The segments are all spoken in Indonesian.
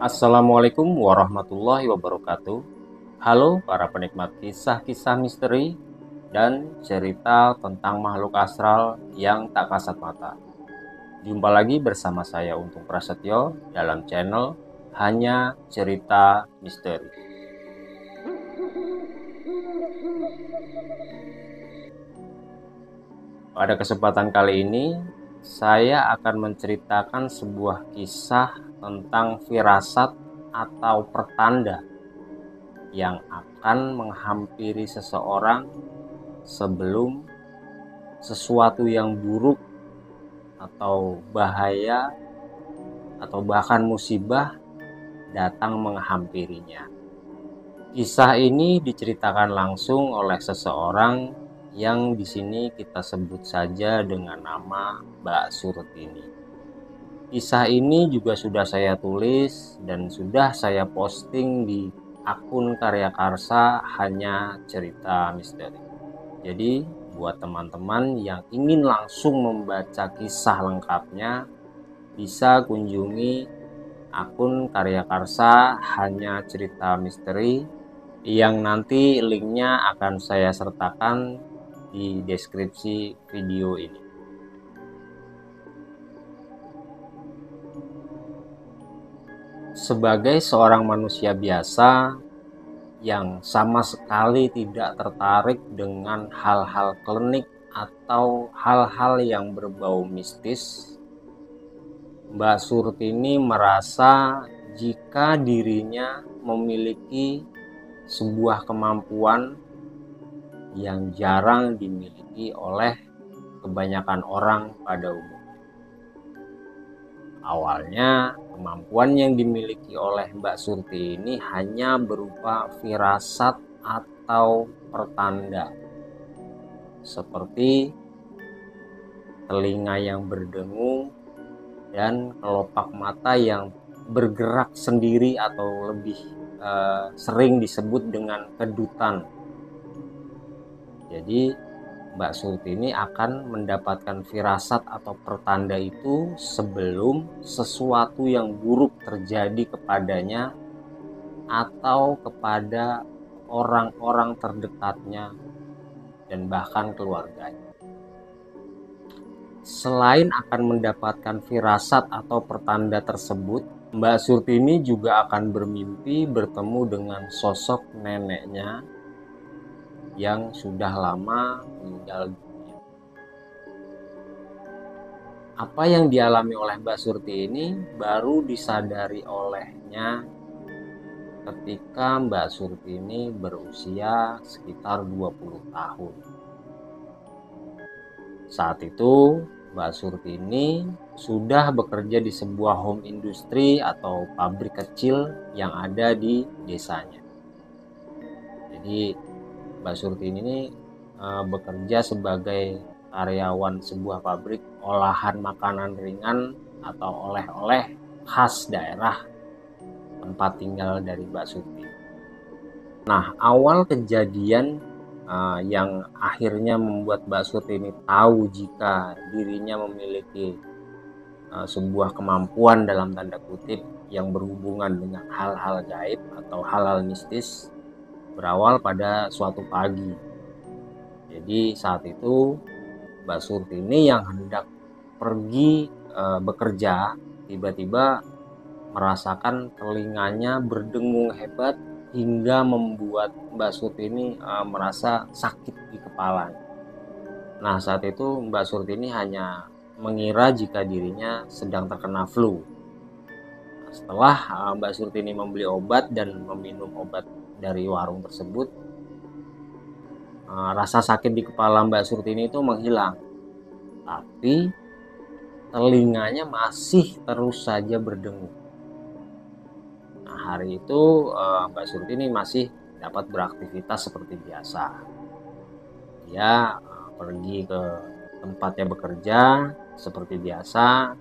Assalamualaikum warahmatullahi wabarakatuh. Halo para penikmat kisah-kisah misteri dan cerita tentang makhluk astral yang tak kasat mata. Jumpa lagi bersama saya Untung Prasetyo dalam channel Hanya Cerita Misteri. Pada kesempatan kali ini, saya akan menceritakan sebuah kisah tentang firasat atau pertanda yang akan menghampiri seseorang sebelum sesuatu yang buruk atau bahaya atau bahkan musibah datang menghampirinya. Kisah ini diceritakan langsung oleh seseorang yang di sini kita sebut saja dengan nama Mbak Surtini. Kisah ini juga sudah saya tulis dan sudah saya posting di akun Karya Karsa Hanya Cerita Misteri. Jadi buat teman-teman yang ingin langsung membaca kisah lengkapnya, bisa kunjungi akun Karya Karsa Hanya Cerita Misteri yang nanti linknya akan saya sertakan di deskripsi video ini. Sebagai seorang manusia biasa yang sama sekali tidak tertarik dengan hal-hal klinik atau hal-hal yang berbau mistis, Mbak Surtini merasa jika dirinya memiliki sebuah kemampuan yang jarang dimiliki oleh kebanyakan orang pada umumnya. Awalnya, kemampuan yang dimiliki oleh Mbak Surti ini hanya berupa firasat atau pertanda, seperti telinga yang berdengung dan kelopak mata yang bergerak sendiri atau lebih sering disebut dengan kedutan. Jadi Mbak Surti ini akan mendapatkan firasat atau pertanda itu sebelum sesuatu yang buruk terjadi kepadanya atau kepada orang-orang terdekatnya dan bahkan keluarganya. Selain akan mendapatkan firasat atau pertanda tersebut, Mbak Surtini juga akan bermimpi bertemu dengan sosok neneknya yang sudah lama meninggal dunia. Apa yang dialami oleh Mbak Surti ini baru disadari olehnya ketika Mbak Surti ini berusia sekitar 20 tahun. Saat itu Mbak Surti ini sudah bekerja di sebuah home industry atau pabrik kecil yang ada di desanya. Jadi Mbak Surti ini bekerja sebagai karyawan sebuah pabrik olahan makanan ringan atau oleh-oleh khas daerah tempat tinggal dari Mbak Surti. Nah, awal kejadian yang akhirnya membuat Mbak Surti ini tahu jika dirinya memiliki sebuah kemampuan dalam tanda kutip yang berhubungan dengan hal-hal gaib atau hal-hal mistis berawal pada suatu pagi. Jadi saat itu Mbak Surti ini yang hendak pergi bekerja tiba-tiba merasakan telinganya berdengung hebat hingga membuat Mbak Surti ini merasa sakit di kepala. Nah, saat itu Mbak Surti ini hanya mengira jika dirinya sedang terkena flu. Setelah Mbak Surti ini membeli obat dan meminum obat dari warung tersebut, rasa sakit di kepala Mbak Surti ini itu menghilang. Tapi telinganya masih terus saja berdengung. Nah, hari itu Mbak Surti ini masih dapat beraktivitas seperti biasa. Dia pergi ke tempatnya bekerja seperti biasa,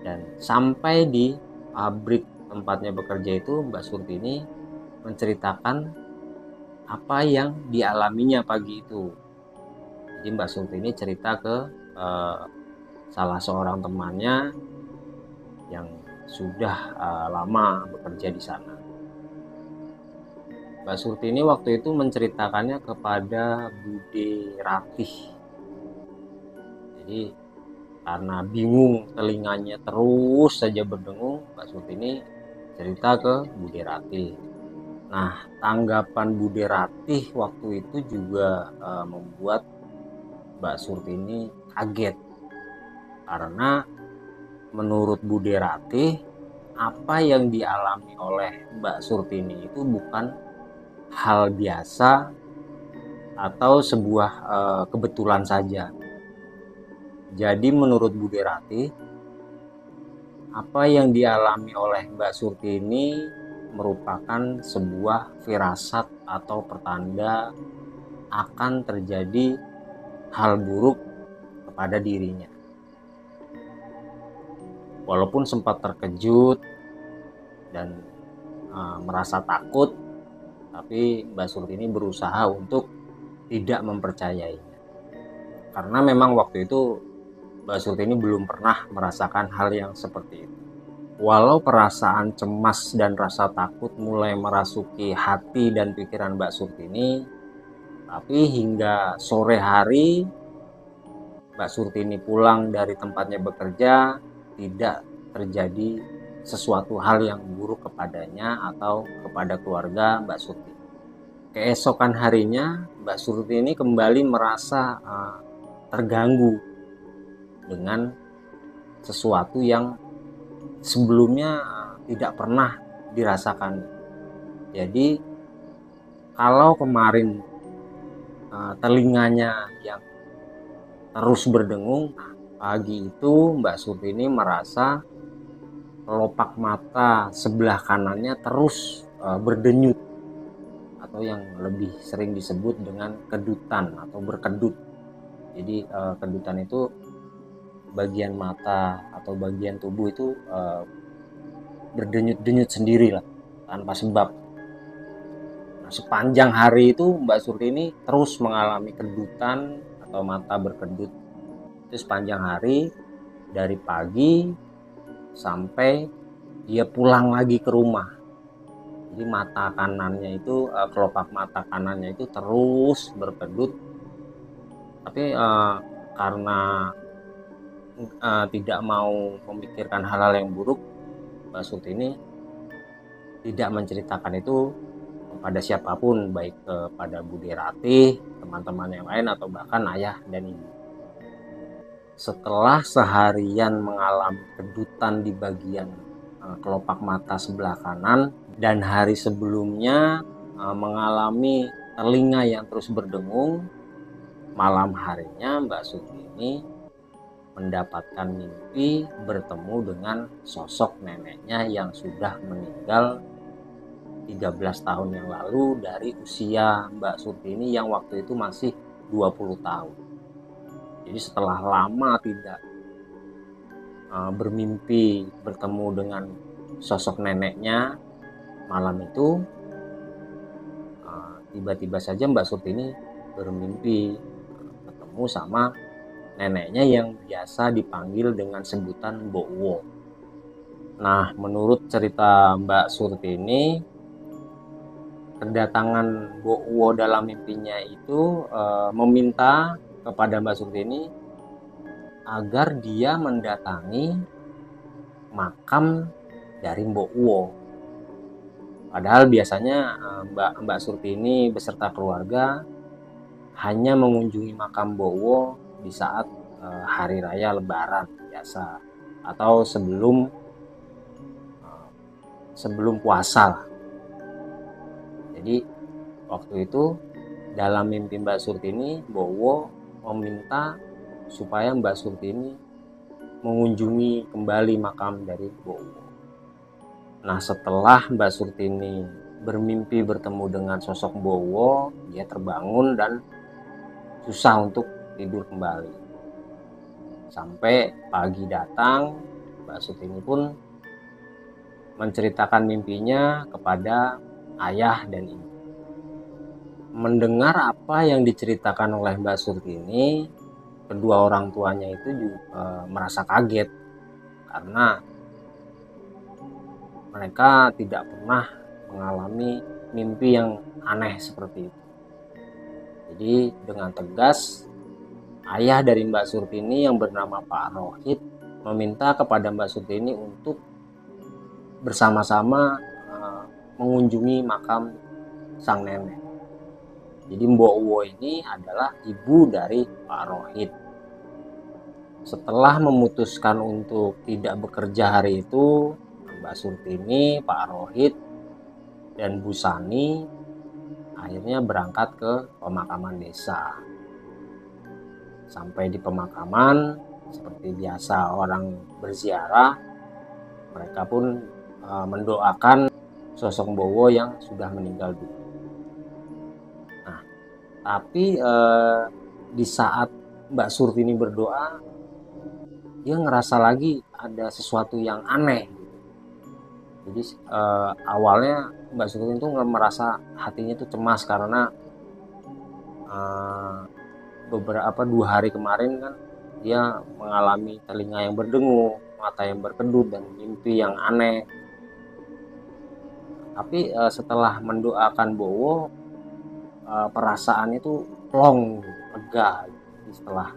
dan sampai di pabrik tempatnya bekerja itu Mbak Surti ini menceritakan apa yang dialaminya pagi itu. Jadi Mbak Surti ini cerita ke salah seorang temannya yang sudah lama bekerja di sana. Mbak Surti ini waktu itu menceritakannya kepada Bude Ratih. Jadi karena bingung, telinganya terus saja berdengung, Mbak Surti ini cerita ke Bude Ratih. Nah, tanggapan Bude Ratih waktu itu juga membuat Mbak Surti ini kaget. Karena menurut Bude Ratih, apa yang dialami oleh Mbak Surti ini itu bukan hal biasa atau sebuah kebetulan saja. Jadi menurut Bude Ratih, apa yang dialami oleh Mbak Surti ini merupakan sebuah firasat atau pertanda akan terjadi hal buruk kepada dirinya. Walaupun sempat terkejut dan merasa takut, tapi Mbak Surti ini berusaha untuk tidak mempercayainya. Karena memang waktu itu Mbak Surti ini belum pernah merasakan hal yang seperti itu. Walau perasaan cemas dan rasa takut mulai merasuki hati dan pikiran Mbak Surti ini, tapi hingga sore hari Mbak Surti ini pulang dari tempatnya bekerja, tidak terjadi sesuatu hal yang buruk kepadanya atau kepada keluarga Mbak Surti. Keesokan harinya Mbak Surti ini kembali merasa terganggu dengan sesuatu yang sebelumnya tidak pernah dirasakan. Jadi kalau kemarin telinganya yang terus berdengung, pagi itu Mbak Surti ini merasa kelopak mata sebelah kanannya terus berdenyut, atau yang lebih sering disebut dengan kedutan atau berkedut. Jadi kedutan itu bagian mata atau bagian tubuh itu berdenyut-denyut sendiri lah tanpa sebab. Nah, sepanjang hari itu Mbak Surti ini terus mengalami kedutan atau mata berkedut. Itu sepanjang hari, dari pagi sampai dia pulang lagi ke rumah. Jadi mata kanannya itu, kelopak mata kanannya itu terus berkedut. Tapi karena tidak mau memikirkan hal-hal yang buruk, Mbak Surti ini tidak menceritakan itu kepada siapapun, baik kepada Bude Ratih, teman-teman yang lain, atau bahkan ayah dan ibu. Setelah seharian mengalami kedutan di bagian kelopak mata sebelah kanan, dan hari sebelumnya mengalami telinga yang terus berdengung, malam harinya Mbak Surti ini mendapatkan mimpi bertemu dengan sosok neneknya yang sudah meninggal 13 tahun yang lalu dari usia Mbak Surti ini yang waktu itu masih 20 tahun. Jadi setelah lama tidak bermimpi bertemu dengan sosok neneknya, malam itu tiba-tiba saja Mbak Surti ini bermimpi ketemu sama neneknya yang biasa dipanggil dengan sebutan Mbok Wo. Nah, menurut cerita Mbak Surti ini, kedatangan Mbok Wo dalam mimpinya itu meminta kepada Mbak Surti ini agar dia mendatangi makam dari Mbok Wo. Padahal biasanya Mbak Surti ini beserta keluarga hanya mengunjungi makam Mbok Wo di saat hari raya Lebaran biasa, atau sebelum puasa. Jadi waktu itu dalam mimpi Mbak Surti ini, Mbok Wo meminta supaya Mbak Surti ini mengunjungi kembali makam dari Mbok Wo. Nah, setelah Mbak Surti ini bermimpi bertemu dengan sosok Mbok Wo, dia terbangun dan susah untuk tidur kembali. Sampai pagi datang, Mbak Surti ini pun menceritakan mimpinya kepada ayah dan ibu. Mendengar apa yang diceritakan oleh Mbak Surti ini, kedua orang tuanya itu juga merasa kaget, karena mereka tidak pernah mengalami mimpi yang aneh seperti itu. Jadi dengan tegas, ayah dari Mbak Surtini yang bernama Pak Rohid meminta kepada Mbak Surtini untuk bersama-sama mengunjungi makam sang nenek. Jadi Mbok Uwo ini adalah ibu dari Pak Rohid. Setelah memutuskan untuk tidak bekerja hari itu, Mbak Surtini, Pak Rohid, dan Bu Sani akhirnya berangkat ke pemakaman desa. Sampai di pemakaman, seperti biasa orang berziarah, mereka pun mendoakan sosok Bowo yang sudah meninggal dunia. Nah, tapi di saat Mbak Surtini berdoa, dia ngerasa lagi ada sesuatu yang aneh. Jadi awalnya Mbak Surtini itu merasa hatinya itu cemas karena beberapa 2 hari kemarin kan dia mengalami telinga yang berdengung, mata yang berkedut, dan mimpi yang aneh. Tapi setelah mendoakan Bowo, perasaan itu plong, lega. Jadi setelah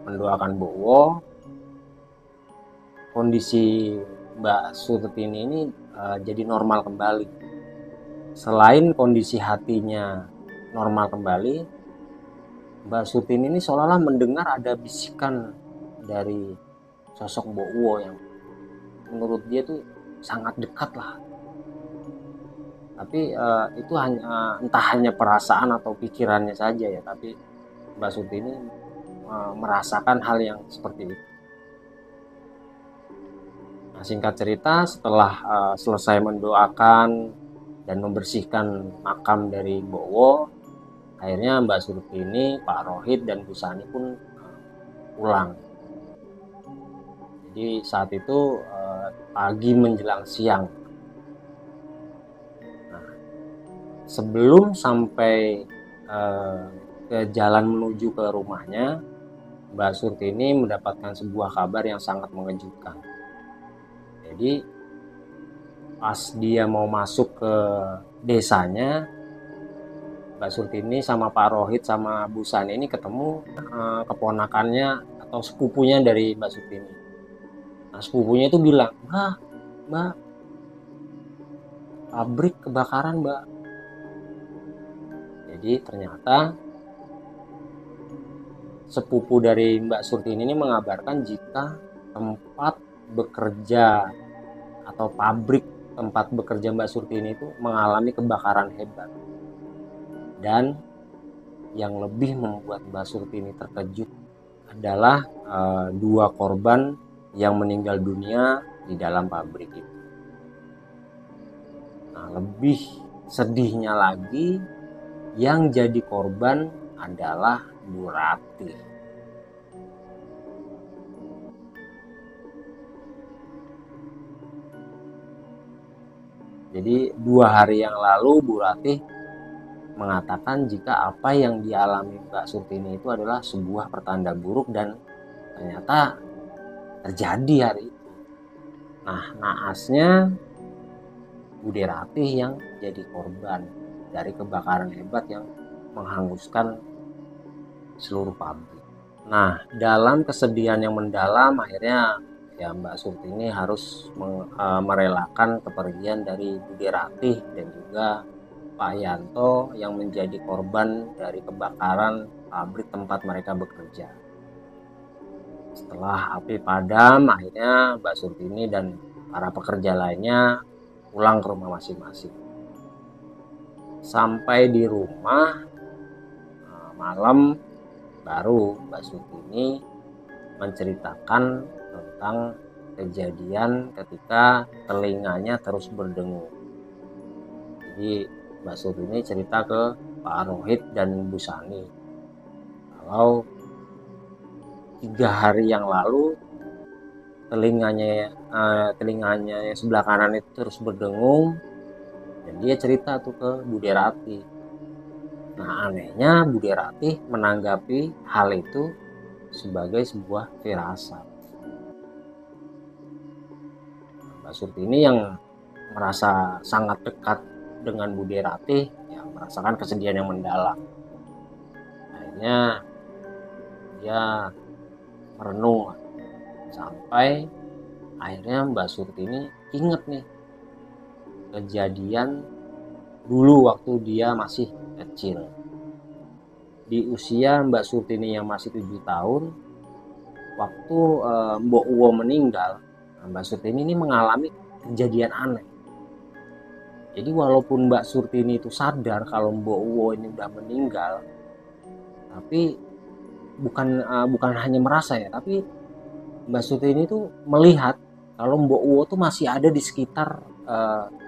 mendoakan Bowo, kondisi Mbak Surtini ini jadi normal kembali. Selain kondisi hatinya normal kembali, Mbak Surtini ini seolah-olah mendengar ada bisikan dari sosok Mbok Uwo yang menurut dia tuh sangat dekat lah. Tapi itu entah hanya perasaan atau pikirannya saja ya, tapi Mbak Surtini merasakan hal yang seperti itu. Nah, singkat cerita, setelah selesai mendoakan dan membersihkan makam dari Mbok Uwo, akhirnya Mbak Surtini, Pak Rohid, dan Bu Sani pun pulang. Jadi saat itu pagi menjelang siang. Nah, sebelum sampai ke jalan menuju ke rumahnya, Mbak Surtini mendapatkan sebuah kabar yang sangat mengejutkan. Jadi pas dia mau masuk ke desanya, Mbak Surtini sama Pak Rohid sama Bu Sani ini ketemu keponakannya atau sepupunya dari Mbak Surtini. Nah, sepupunya itu bilang, Mbak, pabrik kebakaran, Mbak. Jadi ternyata sepupu dari Mbak Surtini ini mengabarkan jika tempat bekerja atau pabrik tempat bekerja Mbak Surtini itu mengalami kebakaran hebat. Dan yang lebih membuat Mbak Surtini terkejut adalah 2 korban yang meninggal dunia di dalam pabrik itu. Nah, lebih sedihnya lagi, yang jadi korban adalah Bu Ratih. Jadi 2 hari yang lalu Bu Ratih mengatakan jika apa yang dialami Mbak Surtini itu adalah sebuah pertanda buruk, dan ternyata terjadi hari itu. Nah, naasnya Bude Ratih yang jadi korban dari kebakaran hebat yang menghanguskan seluruh pabrik. Nah, dalam kesedihan yang mendalam, akhirnya ya Mbak Surtini harus merelakan kepergian dari Bude Ratih dan juga Pak Yanto yang menjadi korban dari kebakaran pabrik tempat mereka bekerja. Setelah api padam, akhirnya Mbak Surtini dan para pekerja lainnya pulang ke rumah masing-masing. Sampai di rumah malam, baru Mbak Surtini menceritakan tentang kejadian ketika telinganya terus berdengung. Jadi Mbak Surtini cerita ke Pak Rohid dan Bu Sani kalau 3 hari yang lalu telinganya yang sebelah kanan itu terus berdengung, dan dia cerita tuh ke Bude Ratih. Nah, anehnya Bude Ratih menanggapi hal itu sebagai sebuah firasat. Mbak Mbak Surti ini yang merasa sangat dekat dengan Bude Ratih, ya merasakan kesedihan yang mendalam. Akhirnya dia merenung sampai akhirnya Mbak Surti ini inget nih kejadian dulu waktu dia masih kecil. Di usia Mbak Surti ini yang masih 7 tahun, waktu Mbok Uwo meninggal, Mbak Surti ini mengalami kejadian aneh. Jadi walaupun Mbak Surti ini itu sadar kalau Mbok Uwo ini udah meninggal, tapi bukan hanya merasa ya, tapi Mbak Surti ini tuh melihat kalau Mbok Uwo tuh masih ada di sekitar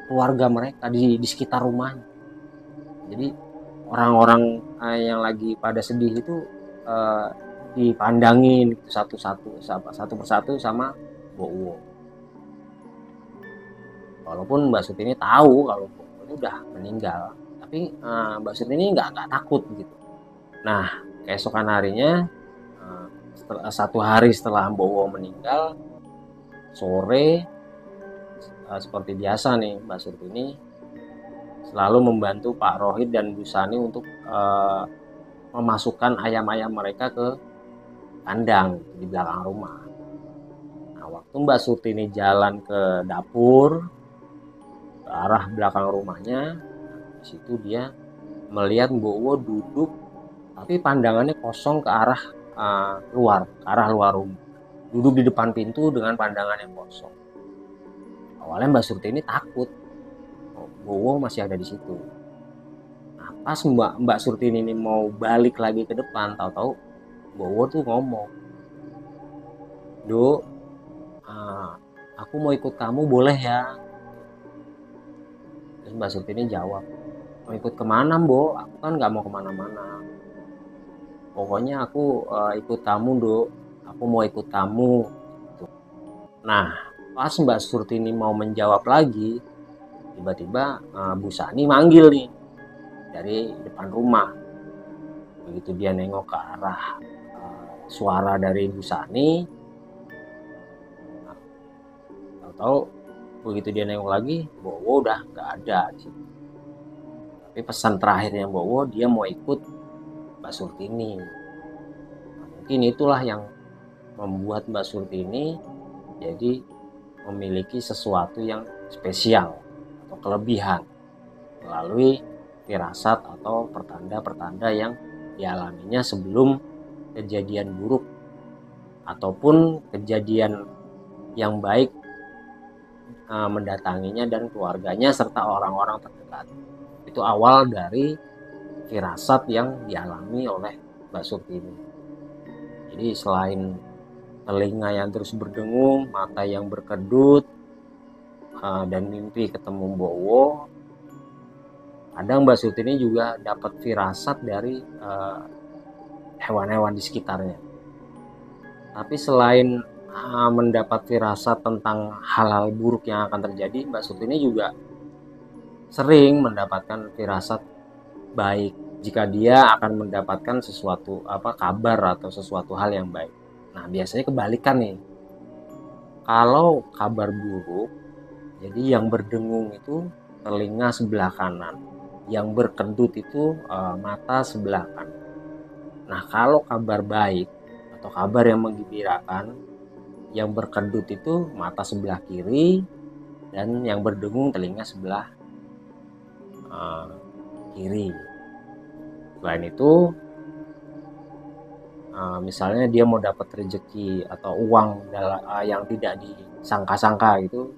keluarga mereka, di sekitar rumahnya. Jadi orang-orang yang lagi pada sedih itu dipandangin satu persatu sama Mbok Uwo. Walaupun Mbak Surti ini tahu kalau Mbok Uwo ini udah meninggal, tapi Mbak Surti ini nggak takut gitu. Nah, keesokan harinya, satu hari setelah Mbok Uwo meninggal, sore seperti biasa nih Mbak Surti ini selalu membantu Pak Rohid dan Bu Sani untuk memasukkan ayam-ayam mereka ke kandang di belakang rumah. Nah, waktu Mbak Surti ini jalan ke dapur ke arah belakang rumahnya, di situ dia melihat Mbok Uwo duduk, tapi pandangannya kosong ke arah luar rumah. Duduk di depan pintu dengan pandangan yang kosong. Awalnya Mbak Surti ini takut, Mbok Uwo masih ada di situ. Nah, pas Mbak Surti ini mau balik lagi ke depan, tahu-tahu Mbok Uwo tuh ngomong, "Duk, aku mau ikut kamu boleh ya?" Terus Mbak Surti ini jawab, "Mau ikut kemana, Mbok? Aku kan nggak mau kemana-mana. Pokoknya aku ikut kamu, Duk. Aku mau ikut kamu." Gitu. Nah, pas Mbak Surti ini mau menjawab lagi, tiba-tiba Bu Sani manggil nih dari depan rumah. Begitu dia nengok ke arah suara dari Bu Sani, nah, tahu-tahu begitu dia nengok lagi, Mbok Uwo udah nggak ada di situ. Tapi pesan terakhirnya Mbok Uwo, dia mau ikut Mbak Surti ini. Nah, mungkin itulah yang membuat Mbak Surti ini jadi memiliki sesuatu yang spesial atau kelebihan melalui firasat atau pertanda-pertanda yang dialaminya sebelum kejadian buruk ataupun kejadian yang baik mendatanginya dan keluarganya serta orang-orang terdekat. Itu awal dari firasat yang dialami oleh Mbak Surti ini. Jadi selain telinga yang terus berdengung, mata yang berkedut, dan mimpi ketemu Mbok Uwo, kadang Mbak Surti ini juga dapat firasat dari hewan-hewan di sekitarnya. Tapi selain mendapat firasat tentang hal-hal buruk yang akan terjadi, Mbak Surti ini juga sering mendapatkan firasat baik jika dia akan mendapatkan sesuatu kabar atau sesuatu hal yang baik. Nah, biasanya kebalikan nih. Kalau kabar buruk, jadi yang berdengung itu telinga sebelah kanan, yang berkedut itu mata sebelah kanan. Nah, kalau kabar baik atau kabar yang menggembirakan, yang berkedut itu mata sebelah kiri dan yang berdengung telinga sebelah kiri. Selain itu, misalnya dia mau dapat rezeki atau uang yang tidak disangka-sangka gitu,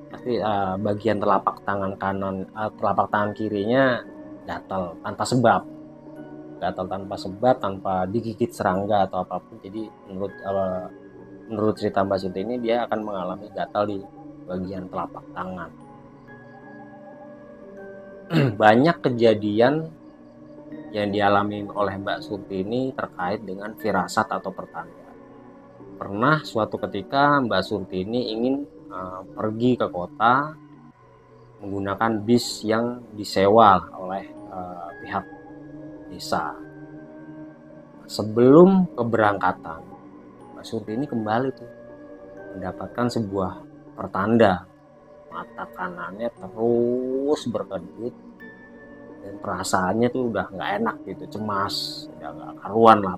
pasti bagian telapak tangan kanan, telapak tangan kirinya gatal tanpa sebab, tanpa digigit serangga atau apapun. Jadi menurut cerita Mbak Surti ini, dia akan mengalami gatal di bagian telapak tangan. Banyak kejadian yang dialami oleh Mbak Surti ini terkait dengan firasat atau pertanda. Pernah suatu ketika Mbak Surti ini ingin pergi ke kota menggunakan bis yang disewa oleh pihak desa. Sebelum keberangkatan, Mbak Surti ini kembali tuh mendapatkan sebuah pertanda mata kanannya terus berkedut, dan perasaannya tuh udah nggak enak gitu, cemas, udah nggak karuan lah.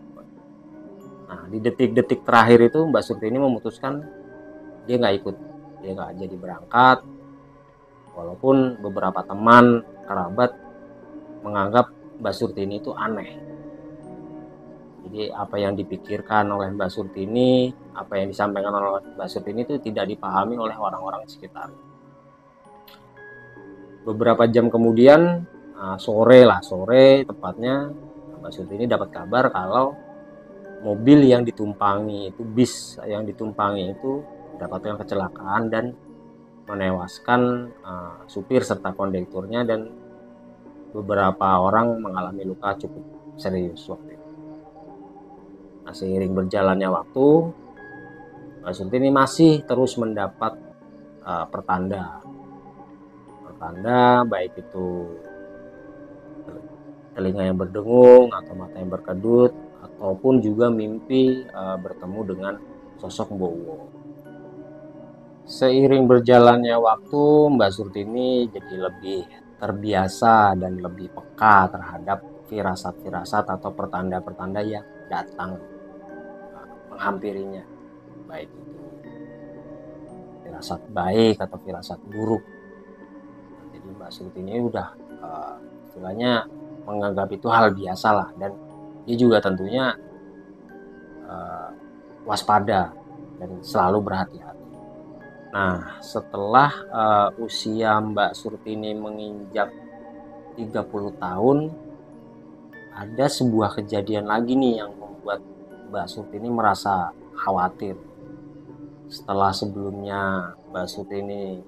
Nah, di detik-detik terakhir itu Mbak Surti ini memutuskan dia nggak ikut, dia nggak jadi berangkat, walaupun beberapa teman kerabat menganggap Mbak Surti ini itu aneh. Jadi apa yang dipikirkan oleh Mbak Surti ini, apa yang disampaikan oleh Mbak Surti ini itu tidak dipahami oleh orang-orang sekitar. Beberapa jam kemudian, sore tepatnya, Mbak Surti ini dapat kabar kalau mobil yang ditumpangi itu, bis yang ditumpangi itu mendapatkan kecelakaan dan menewaskan supir serta kondekturnya, dan beberapa orang mengalami luka cukup serius waktu itu. Nah, seiring berjalannya waktu, Mbak Surti ini masih terus mendapat pertanda baik itu telinga yang berdengung atau mata yang berkedut, ataupun juga mimpi bertemu dengan sosok Mbok Uwo. Seiring berjalannya waktu, Mbak Surti ini jadi lebih terbiasa dan lebih peka terhadap firasat-firasat atau pertanda-pertanda yang datang menghampirinya, baik itu firasat baik atau firasat buruk. Jadi Mbak Surti ini udah istilahnya menganggap itu hal biasa lah, dan dia juga tentunya waspada dan selalu berhati-hati. Nah, setelah usia Mbak Surti ini menginjak 30 tahun, ada sebuah kejadian lagi nih yang membuat Mbak Surti ini merasa khawatir. Setelah sebelumnya Mbak Surti ini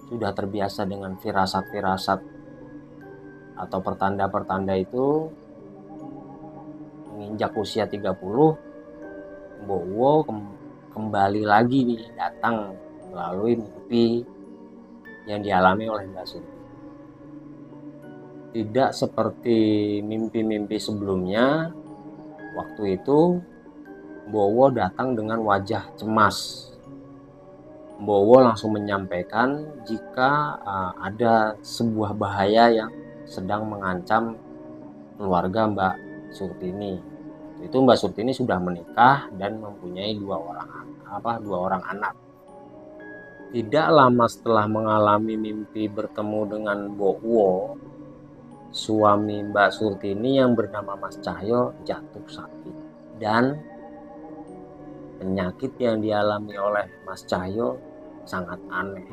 sudah terbiasa dengan firasat-firasat atau pertanda-pertanda itu, menginjak usia 30, Mbok Uwo kembali lagi nih datang melalui mimpi yang dialami oleh Mbak Surti. Tidak seperti mimpi-mimpi sebelumnya, waktu itu Mbok Uwo datang dengan wajah cemas. Mbok Uwo langsung menyampaikan jika ada sebuah bahaya yang sedang mengancam keluarga Mbak Surti ini. Itu Mbak Surti ini sudah menikah dan mempunyai dua orang anak. Tidak lama setelah mengalami mimpi bertemu dengan Mbok Uwo, suami Mbak Surti ini yang bernama Mas Cahyo jatuh sakit, dan penyakit yang dialami oleh Mas Cahyo sangat aneh.